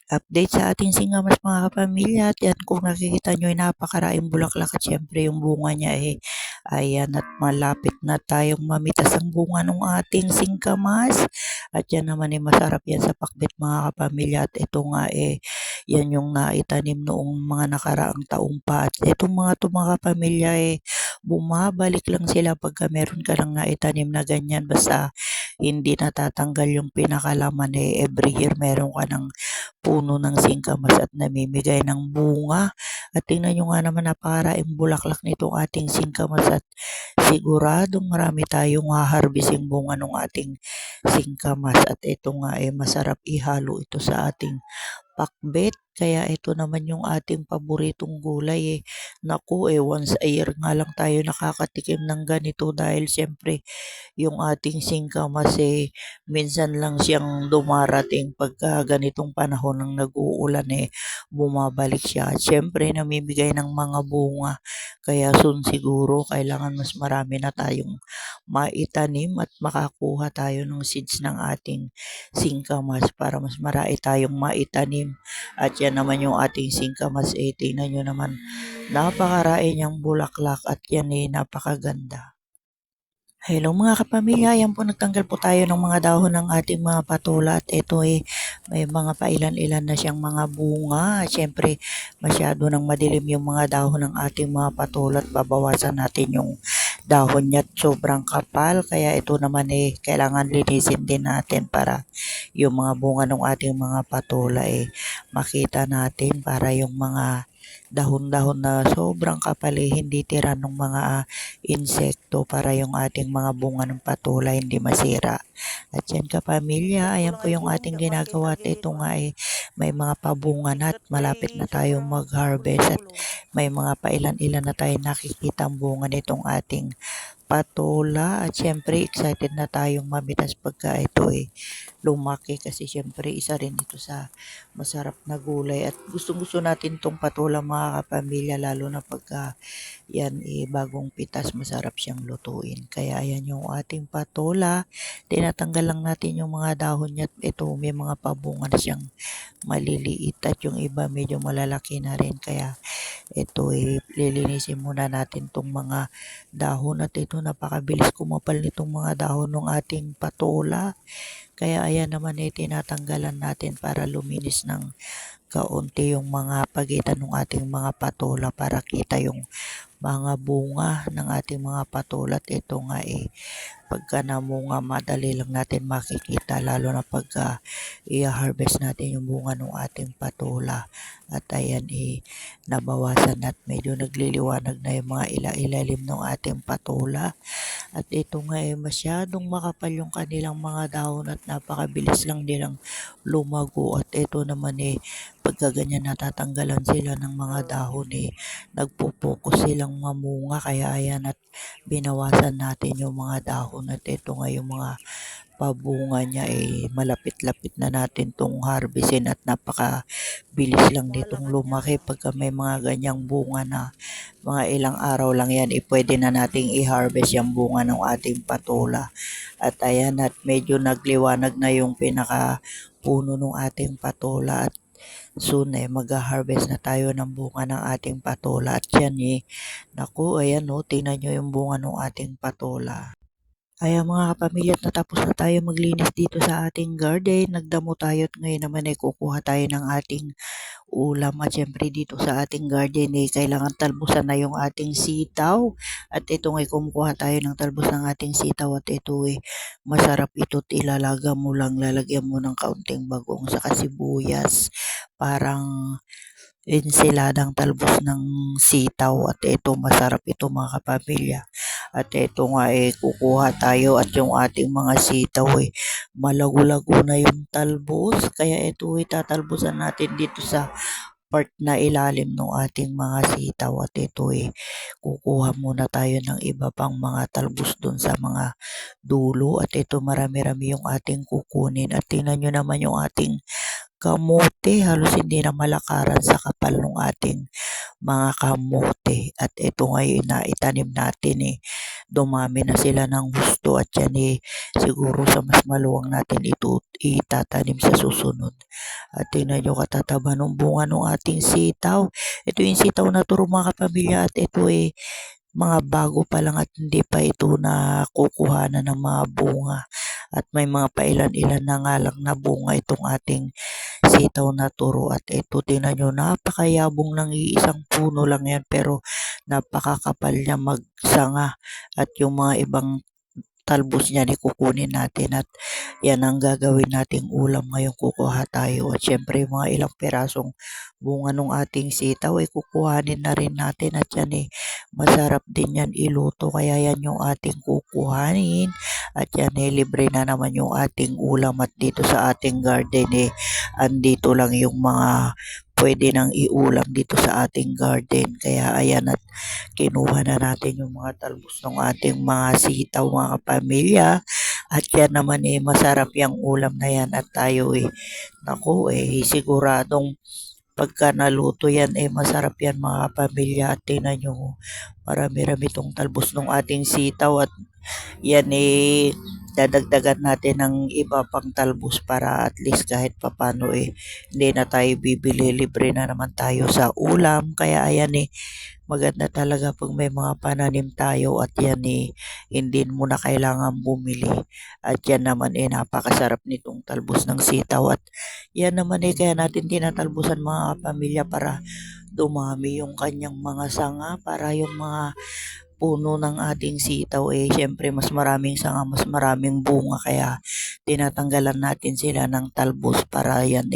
Update sa ating singamas mga kapamilya at yan kung nakikita nyo ay napakaraing bulaklak at syempre yung bunga niya ayan at malapit na tayong mamitas ang bunga ng ating singkamas at yan naman masarap yan sa pakbet mga kapamilya at ito nga yan yung naitanim noong mga nakaraang taong pa at itong mga kapamilya bumabalik lang sila pagka meron ka lang naitanim na ganyan basta hindi natatanggal yung pinakalaman every year meron ka ng puno ng singkamas at namimigay ng bunga. At tingnan nyo nga naman napakaraing bulaklak nitong ating singkamas at siguradong marami tayong haharbising bunga ng ating singkamas. At ito nga masarap ihalo ito sa ating pakbet. Kaya ito naman yung ating paboritong gulay. Naku, once a year nga lang tayo nakakatikim ng ganito dahil siyempre yung ating singkamas minsan lang siyang dumarating pagka ganitong panahon ng nag-uulan bumabalik siya. At syempre namimigay ng mga bunga. Kaya soon siguro kailangan mas marami na tayong maitanim at makakuha tayo ng seeds ng ating singkamas para mas marami tayong maitanim. At yan naman yung ating singkamas tingnan nyo naman napakarain niyang bulaklak at yan napakaganda. Hello mga kapamilya, yan po nagtanggal po tayo ng mga dahon ng ating mga patula at ito may mga pailan-ilan na siyang mga bunga. Siyempre masyado nang madilim yung mga dahon ng ating mga patula at babawasan natin yung dahon niya at sobrang kapal. Kaya ito naman kailangan linisin din natin para yung mga bunga ng ating mga patula makita natin para yung mga dahon-dahon na sobrang kapal hindi tira ng mga insekto para yung ating mga bunga ng patula hindi masira. At yan kapamilya, ayan po yung ating ginagawa at ito nga may mga pabunga na at malapit na tayo mag-harvest at may mga pailan-ilan na tayo nakikita ang bunga nitong ating patula at syempre excited na tayong mamitas pagka ito lumaki kasi syempre isa rin ito sa masarap na gulay at gustong-gusto natin tong patula mga kapamilya lalo na pagka yan bagong pitas masarap siyang lutuin. Kaya ayan yung ating patula. Tinatanggal lang natin yung mga dahon niya at ito may mga pabunga na siyang maliliit at yung iba medyo malalaki na rin kaya ito lilinisin muna natin tong mga dahon at ito napakabilis kumapal nitong mga dahon ng ating patula. Kaya ayan naman tinatanggalan natin para luminis ng kaunti yung mga pagitan ng ating mga patula para kita yung mga bunga ng ating mga patula at ito nga pagka namunga madali lang natin makikita lalo na pagka i-harvest natin yung bunga ng ating patula at ayan nabawasan at medyo nagliliwanag na yung mga ilalim ng ating patula at ito nga masyadong makapal yung kanilang mga dahon at napakabilis lang nilang lumago at ito naman pagka ganyan natatanggalan sila ng mga dahon nagpo-focus silang mamunga kaya ayan at binawasan natin yung mga dahon at ito nga yung mga pabunga niya malapit-lapit na natin tong harvestin at napakabilis lang nitong lumaki pagka may mga ganyang bunga na mga ilang araw lang yan pwede na nating i-harvest yung bunga ng ating patula at ayan at medyo nagliwanag na yung pinaka puno ng ating patula at soon mag-harvest na tayo ng bunga ng ating patula at yan naku ayan tingnan nyo yung bunga ng ating patula. Ayan mga kapamilya at natapos na tayo maglinis dito sa ating garden. Nagdamo tayo at ngayon naman kukuha tayo ng ating ulam at syempre dito sa ating garden kailangan talbusan na yung ating sitaw at ito kumukuha tayo ng talbos ng ating sitaw at ito masarap ito at ilalaga mo lang lalagyan mo ng kaunting bagong saka sibuyas parang ensiladang talbos ng sitaw at ito masarap ito mga kapamilya at ito nga kukuha tayo at yung ating mga sitaw malago-lago na yung talbos kaya ito tatalbosan natin dito sa part na ilalim ng ating mga sitaw at ito kukuha muna tayo ng iba pang mga talbos dun sa mga dulo at ito marami-rami yung ating kukunin at tingnan nyo naman yung ating kamote halos hindi na malakaran sa kapal ng ating mga kamote at ito ngayon na itanim natin dumami na sila ng husto at yan siguro sa mas maluwang natin ito itatanim sa susunod. At tingnan nyo katataba ng bunga ng ating sitaw. Ito yung sitaw na turo mga kapamilya at ito mga bago pa lang at hindi pa ito nakukuhanan ng mga bunga. At may mga pailan-ilan na nga lang na bunga itong ating sitaw na turo. At ito tingnan nyo, napakayabong ng iisang puno lang yan pero napakakapal niya magsanga. At yung mga ibang talbos niyan kukunin natin at yan ang gagawin nating ulam ngayong kukuha tayo. At syempre mga ilang perasong bunga ng ating sitaw kukuhanin na rin natin at yan masarap din yan iluto kaya yan yung ating kukuhanin at yan libre na naman yung ating ulam at dito sa ating garden andito lang yung mga pwede nang iulam dito sa ating garden. Kaya ayan at kinuha na natin yung mga talbos ng ating mga sitaw mga kapamilya. At yan naman masarap yung ulam na yan at tayo naku siguradong pagka naluto yan masarap yan mga kapamilya. At tingnan nyo marami-rami tong talbos ng ating sitaw at yan dadagdagan natin ng iba pang talbos para at least kahit papano hindi na tayo bibili, libre na naman tayo sa ulam. Kaya ayan maganda talaga pag may mga pananim tayo at yan hindi mo na kailangan bumili. At yan naman napakasarap nitong talbos ng sitaw at yan naman kaya natin tinatalbusan mga pamilya para dumami yung kanyang mga sanga, para yung mga puno ng ating sitaw syempre mas maraming sanga, mas maraming bunga kaya tinatanggalan natin sila ng talbos para yan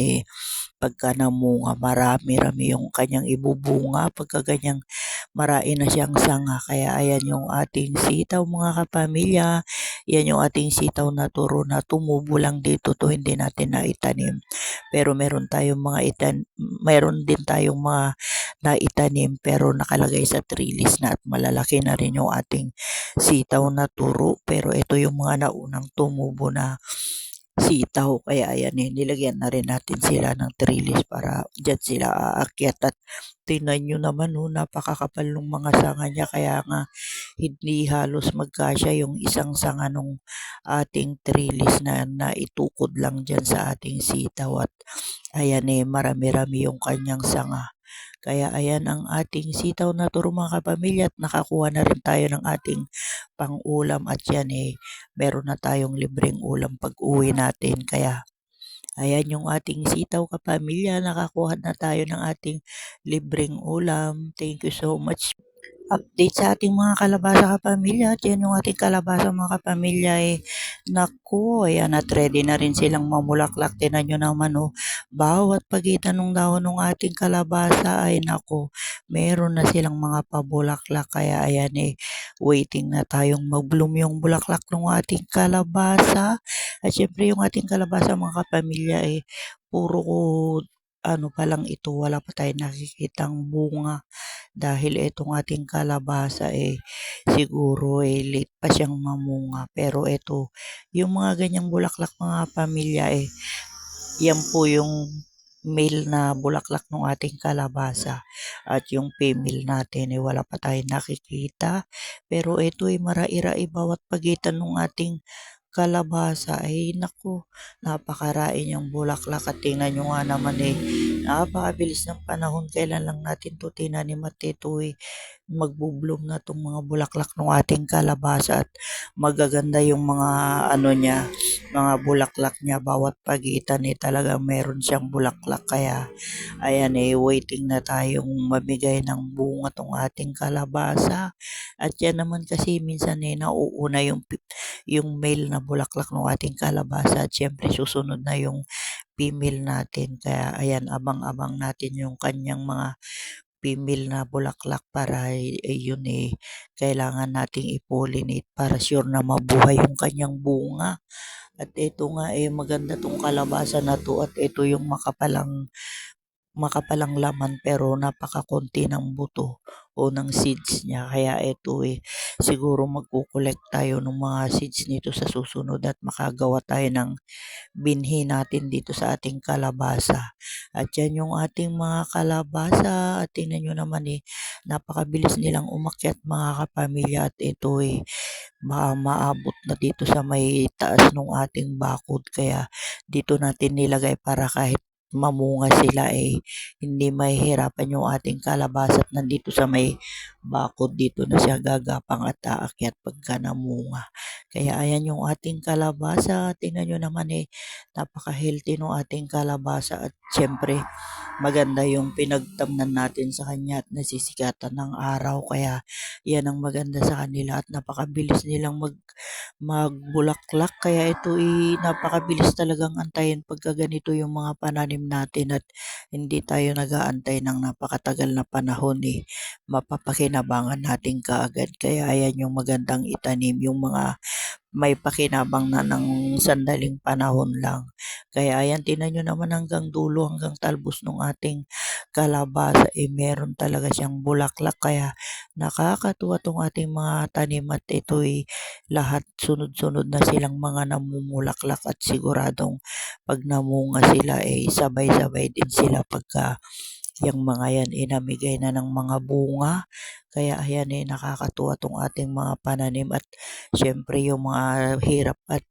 pagka namunga marami-rami yung kanyang ibubunga pagka ganyang marami na siyang sanga. Kaya ayan yung ating sitaw mga kapamilya. Yan yung ating sitaw na turo na tumubo lang dito to hindi natin na itanim. Pero meron din tayong mga naitanim pero nakalagay sa trellis na at malalaki na rin yung ating sitaw na turo. Pero ito yung mga naunang tumubo na sitaw kaya ayan nilagyan na rin natin sila ng trellis para dyan sila aakyat at tingnan nyo naman napakakapal ng mga sanga niya kaya nga hindi halos magkasya yung isang sanga nung ating trellis na naitukod lang dyan sa ating sitaw at ayan marami-rami yung kanyang sanga. Kaya ayan ang ating sitaw na turo mga kapamilya at nakakuha na rin tayo ng ating pang-ulam at yan meron na tayong libreng ulam pag uwi natin. Kaya ayan yung ating sitaw kapamilya, nakakuha na tayo ng ating libreng ulam. Thank you so much. Update sa ating mga kalabasa kapamilya. At yan yung ating kalabasa mga kapamilya naku, ayan at ready na rin silang mamulaklak. Tinan nyo naman bawat pagitan ng dahon ng ating kalabasa ay naku, meron na silang mga pabulaklak. Kaya ayan waiting na tayong mag-bloom yung bulaklak ng ating kalabasa. At syempre yung ating kalabasa mga kapamilya puro ano pa lang ito, wala pa tayong nakikitang bunga dahil itong ating kalabasa siguro late pa siyang mamunga. Pero ito, yung mga ganyang bulaklak mga pamilya yan po yung male na bulaklak ng ating kalabasa at yung female natin wala pa tayong nakikita. Pero ito marai-rai bawat pagitan ng ating kalabasa naku, napakarain yung bulaklak at tingnan nyo nga naman napakabilis ng panahon kailan lang natin to tinanim at ito magbubloom na tong mga bulaklak ng ating kalabasa at magaganda yung mga ano niya, mga bulaklak niya bawat pagitan talaga meron siyang bulaklak. Kaya ayan waiting na tayong mamigay ng bunga tong ating kalabasa. At yan naman kasi minsan nauuna yung male na bulaklak ng ating kalabasa at syempre susunod na yung female natin. Kaya ayan abang-abang natin yung kanyang mga female na bulaklak para yun kailangan nating i-pollinate para sure na mabuhay yung kanyang bunga. At ito nga maganda tong kalabasa na to at ito yung makapalang makapal ang laman pero napakakonti ng buto o ng seeds niya. Kaya ito siguro magko-collect tayo ng mga seeds nito sa susunod at makagawa tayo ng binhi natin dito sa ating kalabasa. At yan yung ating mga kalabasa. At tingnan nyo naman napakabilis nilang umakyat mga kapamilya. At ito maabot na dito sa may taas ng ating bakod. Kaya dito natin nilagay para kahit mamunga sila hindi mahihirapan yung ating kalabasa at nandito sa may bakod dito na siya gagapang at aakyat pagka namunga. Kaya ayan yung ating kalabasa. Tingnan nyo naman napaka-healthy ng ating kalabasa at syempre maganda yung pinagtamnan natin sa kanya at nasisikatan ng araw. Kaya yan ang maganda sa kanila at napakabilis nilang magbulaklak. Kaya ito napakabilis talagang antayin pagka ganito yung mga pananim natin at hindi tayo nag-aantay ng napakatagal na panahon mapapakinabangan natin kaagad. Kaya ayan yung magandang itanim, yung mga may pakinabang na ng sandaling panahon lang. Kaya ayan, tingnan nyo naman hanggang dulo, hanggang talbos ng ating kalabasa, meron talaga siyang bulaklak. Kaya nakakatuwa tong ating mga tanim at ito'y lahat sunod-sunod na silang mga namumulaklak at siguradong pag namunga sila sabay-sabay din sila pagka yung mga yan namigay na ng mga bunga. Kaya ayan nakakatuwa tong ating mga pananim at syempre yung mga hirap at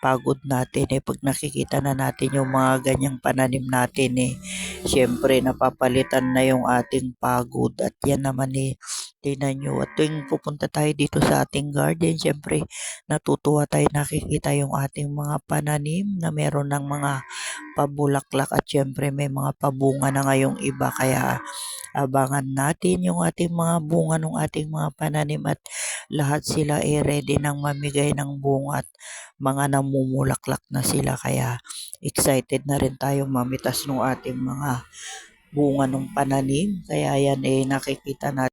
pagod natin pag nakikita na natin yung mga ganyang pananim natin syempre napapalitan na yung ating pagod at yan naman tingnan nyo at tuwing pupunta tayo dito sa ating garden syempre natutuwa tayo nakikita yung ating mga pananim na meron ng mga pabulaklak at syempre may mga pabunga na ngayong iba. Kaya abangan natin yung ating mga bunga ng ating mga pananim at lahat sila ready nang mamigay ng bunga at mga namumulaklak na sila. Kaya excited na rin tayong mamitas ng ating mga bunga ng pananim. Kaya yan nakikita natin